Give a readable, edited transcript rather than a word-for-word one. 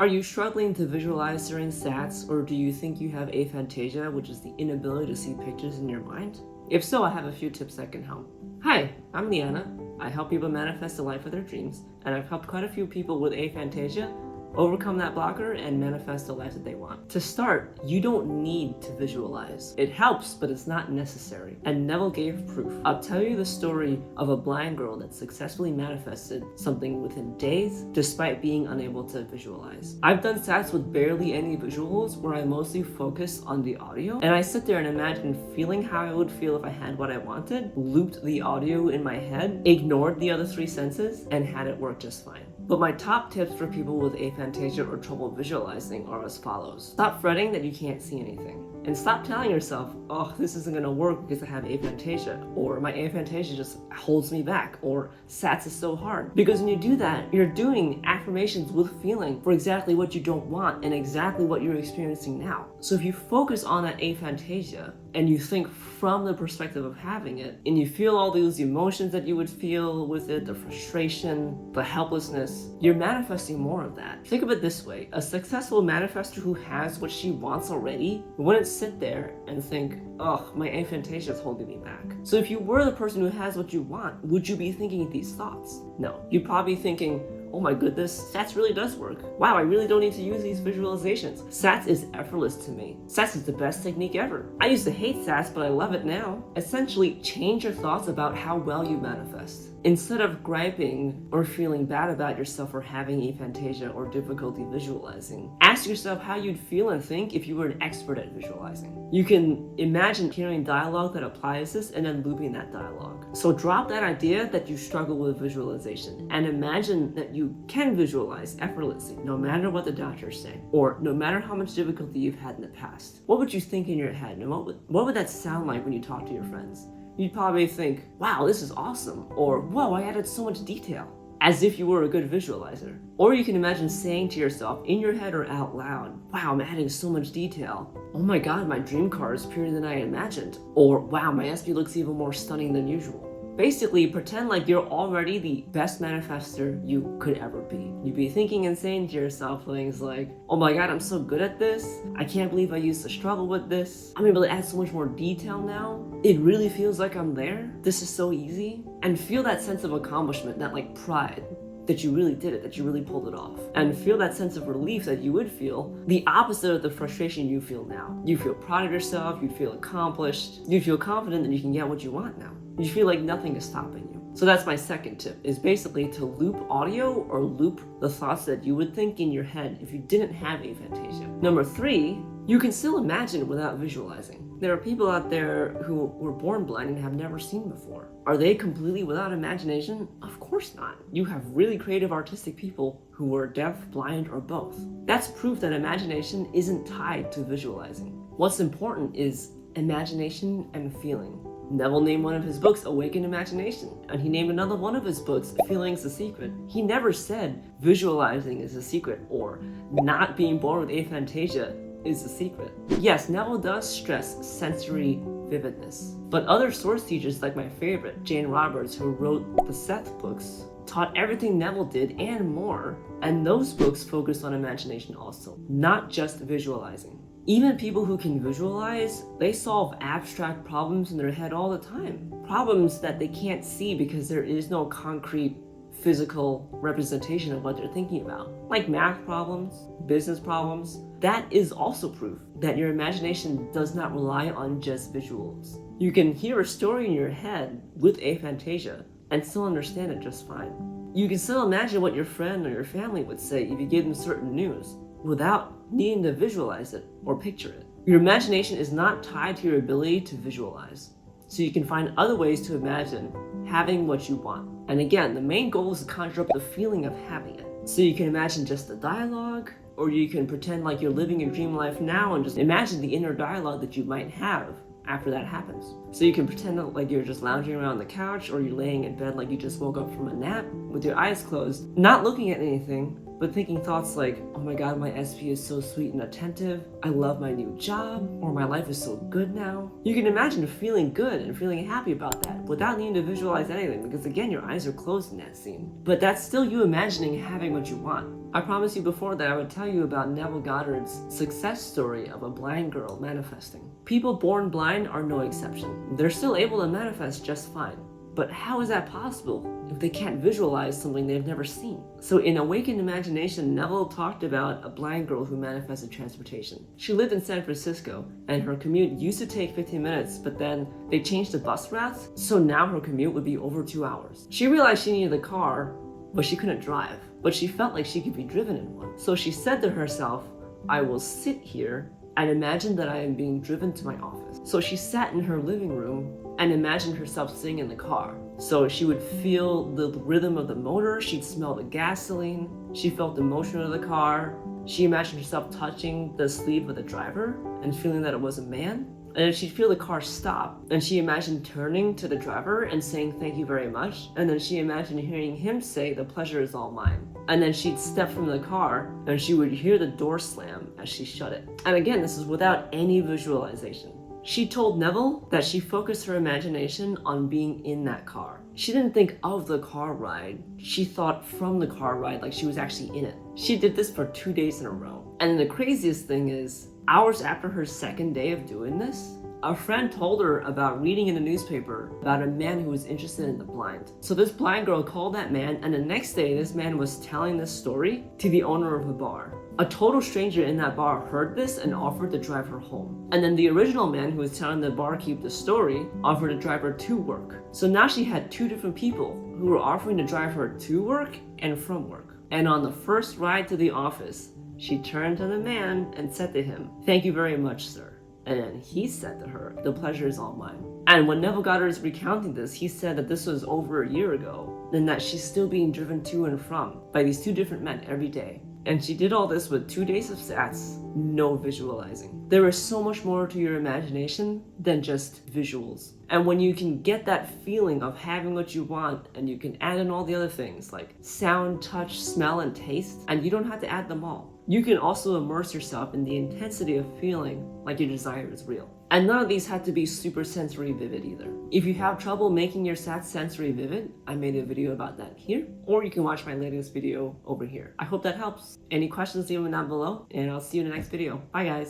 Are you struggling to visualize during SATS, or do you think you have aphantasia, which is the inability to see pictures in your mind? If so, I have a few tips that can help. Hi, I'm Liana. I help people manifest the life of their dreams, and I've helped quite a few people with aphantasia overcome that blocker and manifest the life that they want. To start, you don't need to visualize. It helps, but it's not necessary. And Neville gave proof. I'll tell you the story of a blind girl that successfully manifested something within days despite being unable to visualize. I've done SATS with barely any visuals where I mostly focus on the audio, and I sit there and imagine feeling how I would feel if I had what I wanted, looped the audio in my head, ignored the other three senses, and had it work just fine. But my top tips for people with aphantasia or trouble visualizing are as follows. Stop fretting that you can't see anything. And stop telling yourself, oh, this isn't gonna work because I have aphantasia, or my aphantasia just holds me back, or SATS is so hard. Because when you do that, you're doing affirmations with feeling for exactly what you don't want and exactly what you're experiencing now. So if you focus on that aphantasia and you think from the perspective of having it, and you feel all those emotions that you would feel with it, the frustration, the helplessness, you're manifesting more of that. Think of it this way. A successful manifester who has what she wants already wouldn't sit there and think, oh, my aphantasia is holding me back. So if you were the person who has what you want, would you be thinking these thoughts? No. You'd probably be thinking, oh my goodness, SATS really does work. Wow, I really don't need to use these visualizations. SATS is effortless to me. SATS is the best technique ever. I used to hate SATS, but I love it now. Essentially, change your thoughts about how well you manifest. Instead of griping or feeling bad about yourself for having aphantasia or difficulty visualizing, ask yourself how you'd feel and think if you were an expert at visualizing. You can imagine hearing dialogue that applies this and then looping that dialogue. So drop that idea that you struggle with visualization and imagine that you can visualize effortlessly no matter what the doctors say or no matter how much difficulty you've had in the past. What would you think in your head, and what would that sound like when you talk to your friends? You'd probably think, wow, this is awesome, or whoa, I added so much detail, as if you were a good visualizer. Or you can imagine saying to yourself in your head or out loud, wow, I'm adding so much detail. Oh my god, my dream car is prettier than I imagined. Or wow, my SP looks even more stunning than usual. Basically, pretend like you're already the best manifester you could ever be. You'd be thinking and saying to yourself things like, oh my god, I'm so good at this. I can't believe I used to struggle with this. I'm able to add so much more detail now. It really feels like I'm there. This is so easy. And feel that sense of accomplishment, that like pride that you really did it, that you really pulled it off. And feel that sense of relief that you would feel, the opposite of the frustration you feel now. You feel proud of yourself, you feel accomplished, you feel confident that you can get what you want now. You feel like nothing is stopping you. So that's my second tip, is basically to loop audio or loop the thoughts that you would think in your head if you didn't have aphantasia. Number 3, you can still imagine without visualizing. There are people out there who were born blind and have never seen before. Are they completely without imagination? Of course not. You have really creative artistic people who are deaf, blind, or both. That's proof that imagination isn't tied to visualizing. What's important is imagination and feeling. Neville named one of his books Awaken Imagination, and he named another one of his books Feeling's the Secret. He never said visualizing is the secret or not being born with aphantasia is the secret. Yes, Neville does stress sensory vividness, but other source teachers like my favorite, Jane Roberts, who wrote the Seth books, taught everything Neville did and more, and those books focused on imagination also, not just visualizing. Even people who can visualize, they solve abstract problems in their head all the time. Problems that they can't see because there is no concrete physical representation of what they're thinking about. Like math problems, business problems. That is also proof that your imagination does not rely on just visuals. You can hear a story in your head with aphantasia and still understand it just fine. You can still imagine what your friend or your family would say if you gave them certain news without needing to visualize it or picture it. Your imagination is not tied to your ability to visualize, so you can find other ways to imagine having what you want. And again, the main goal is to conjure up the feeling of having it. So you can imagine just the dialogue, or you can pretend like you're living your dream life now and just imagine the inner dialogue that you might have after that happens. So you can pretend like you're just lounging around the couch, or you're laying in bed like you just woke up from a nap with your eyes closed, not looking at anything, but thinking thoughts like, oh my god, my SP is so sweet and attentive, I love my new job, or my life is so good now. You can imagine feeling good and feeling happy about that without needing to visualize anything, because again, your eyes are closed in that scene. But that's still you imagining having what you want. I promised you before that I would tell you about Neville Goddard's success story of a blind girl manifesting. People born blind are no exception. They're still able to manifest just fine. But how is that possible if they can't visualize something they've never seen? So in Awakened Imagination, Neville talked about a blind girl who manifested transportation. She lived in San Francisco, and her commute used to take 15 minutes, but then they changed the bus routes, so now her commute would be over 2 hours. She realized she needed a car, but she couldn't drive. But she felt like she could be driven in one. So she said to herself, I will sit here and imagine that I am being driven to my office. So she sat in her living room and imagined herself sitting in the car. So she would feel the rhythm of the motor, she'd smell the gasoline, she felt the motion of the car, she imagined herself touching the sleeve of the driver and feeling that it was a man. And then she'd feel the car stop, and she imagined turning to the driver and saying thank you very much, and then she imagined hearing him say the pleasure is all mine. And then she'd step from the car and she would hear the door slam as she shut it. And again, this is without any visualization. She told Neville that she focused her imagination on being in that car. She didn't think of the car ride, she thought from the car ride like she was actually in it. She did this for 2 days in a row. And the craziest thing is, hours after her second day of doing this, a friend told her about reading in the newspaper about a man who was interested in the blind. So this blind girl called that man, and the next day this man was telling this story to the owner of the bar. A total stranger in that bar heard this and offered to drive her home. And then the original man who was telling the barkeep the story offered to drive her to work. So now she had 2 different people who were offering to drive her to work and from work. And on the first ride to the office, she turned to the man and said to him, thank you very much, sir. And then he said to her, the pleasure is all mine. And when Neville Goddard is recounting this, he said that this was over a year ago, and that she's still being driven to and from by these 2 different men every day. And she did all this with 2 days of SATS, no visualizing. There is so much more to your imagination than just visuals. And when you can get that feeling of having what you want, and you can add in all the other things like sound, touch, smell, and taste, and you don't have to add them all. You can also immerse yourself in the intensity of feeling like your desire is real. And none of these have to be super sensory vivid either. If you have trouble making your SATS sensory vivid, I made a video about that here, or you can watch my latest video over here. I hope that helps. Any questions, leave them down below, and I'll see you in the next video. Bye guys.